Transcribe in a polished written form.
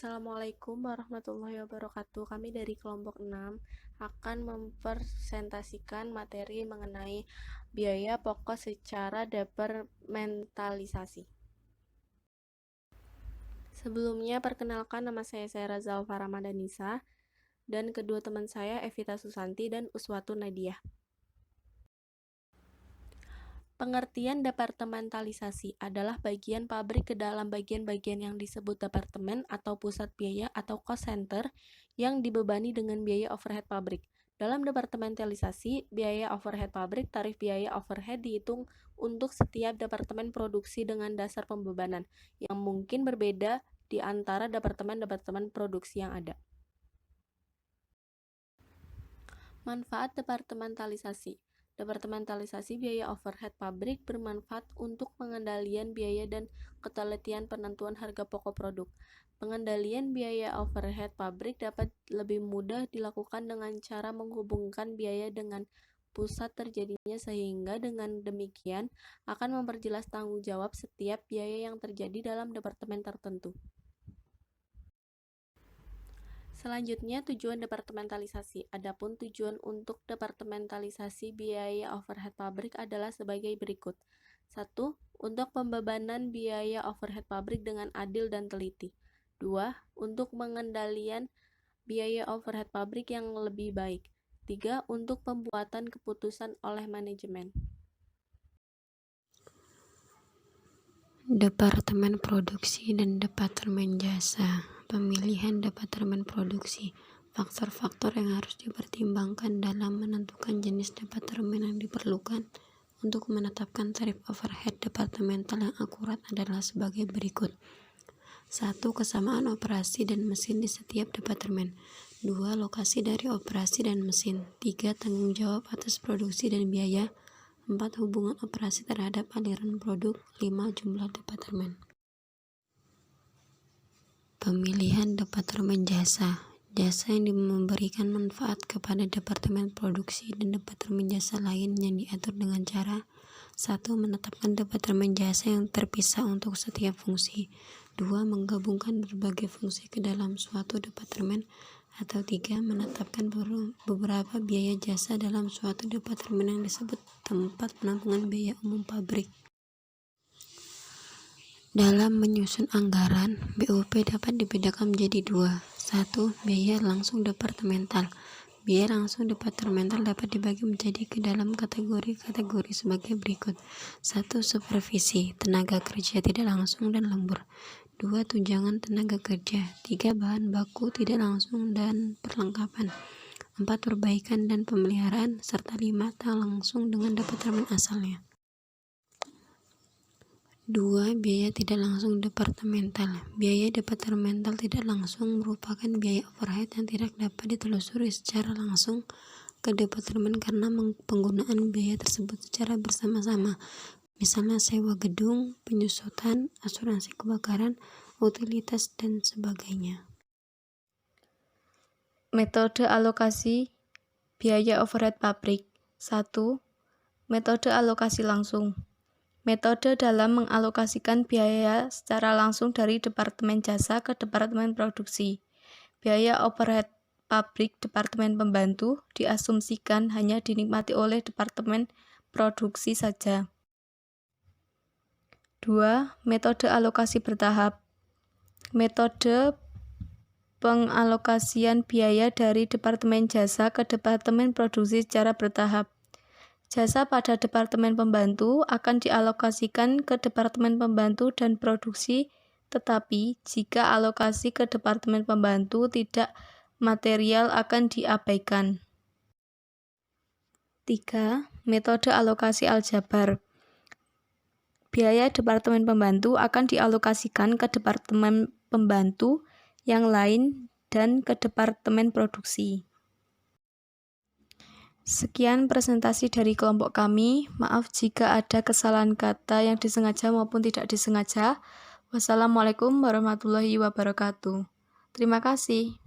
Assalamualaikum warahmatullahi wabarakatuh. Kami dari kelompok 6 akan mempresentasikan materi mengenai biaya pokok secara departementalisasi. Sebelumnya, perkenalkan, nama saya Raza Alfa Ramadanisa dan kedua teman saya Evita Susanti dan Uswatu Nadia. Pengertian departementalisasi adalah bagian pabrik ke dalam bagian-bagian yang disebut departemen atau pusat biaya atau cost center yang dibebani dengan biaya overhead pabrik. Dalam departementalisasi, biaya overhead pabrik, tarif biaya overhead dihitung untuk setiap departemen produksi dengan dasar pembebanan yang mungkin berbeda di antara departemen-departemen produksi yang ada. Manfaat departementalisasi. Departementalisasi biaya overhead pabrik bermanfaat untuk pengendalian biaya dan ketelitian penentuan harga pokok produk. Pengendalian biaya overhead pabrik dapat lebih mudah dilakukan dengan cara menghubungkan biaya dengan pusat terjadinya, sehingga dengan demikian akan memperjelas tanggung jawab setiap biaya yang terjadi dalam departemen tertentu. Selanjutnya, tujuan departementalisasi. Adapun tujuan untuk departementalisasi biaya overhead pabrik adalah sebagai berikut. 1. Untuk pembebanan biaya overhead pabrik dengan adil dan teliti. 2. Untuk pengendalian biaya overhead pabrik yang lebih baik. 3. Untuk pembuatan keputusan oleh manajemen. Departemen produksi dan departemen jasa. Pemilihan departemen produksi. Faktor-faktor yang harus dipertimbangkan dalam menentukan jenis departemen yang diperlukan untuk menetapkan tarif overhead departemental yang akurat adalah sebagai berikut. 1. Kesamaan operasi dan mesin di setiap departemen. 2. Lokasi dari operasi dan mesin. 3. Tanggung jawab atas produksi dan biaya. 4. Hubungan operasi terhadap aliran produk. 5. Jumlah departemen. Pemilihan departemen jasa. Jasa yang memberikan manfaat kepada departemen produksi dan departemen jasa lain yang diatur dengan cara 1. Menetapkan departemen jasa yang terpisah untuk setiap fungsi. 2. Menggabungkan berbagai fungsi ke dalam suatu departemen. Atau 3. Menetapkan beberapa biaya jasa dalam suatu departemen yang disebut tempat penampungan biaya umum pabrik. Dalam menyusun anggaran, BUP dapat dibedakan menjadi 2. 1. Biaya langsung departemental. Biaya langsung departemental dapat dibagi menjadi ke dalam kategori-kategori sebagai berikut. 1. Supervisi, tenaga kerja tidak langsung dan lembur. 2. Tunjangan tenaga kerja. 3. Bahan baku tidak langsung dan perlengkapan. 4. Perbaikan dan pemeliharaan, serta 5. Tak langsung dengan departemen asalnya. 2. Biaya tidak langsung departemental. Biaya departemental tidak langsung merupakan biaya overhead yang tidak dapat ditelusuri secara langsung ke departemen karena penggunaan biaya tersebut secara bersama-sama. Misalnya sewa gedung, penyusutan, asuransi kebakaran, utilitas, dan sebagainya. Metode alokasi biaya overhead pabrik. 1. Metode alokasi langsung. Metode dalam mengalokasikan biaya secara langsung dari departemen jasa ke departemen produksi. Biaya overhead pabrik departemen pembantu diasumsikan hanya dinikmati oleh departemen produksi saja. 2. Metode alokasi bertahap. Metode pengalokasian biaya dari departemen jasa ke departemen produksi secara bertahap. Jasa pada departemen pembantu akan dialokasikan ke departemen pembantu dan produksi, tetapi jika alokasi ke departemen pembantu tidak material akan diabaikan. 3. Metode alokasi aljabar. Biaya departemen pembantu akan dialokasikan ke departemen pembantu yang lain dan ke departemen produksi. Sekian presentasi dari kelompok kami. Maaf jika ada kesalahan kata yang disengaja maupun tidak disengaja. Wassalamualaikum warahmatullahi wabarakatuh. Terima kasih.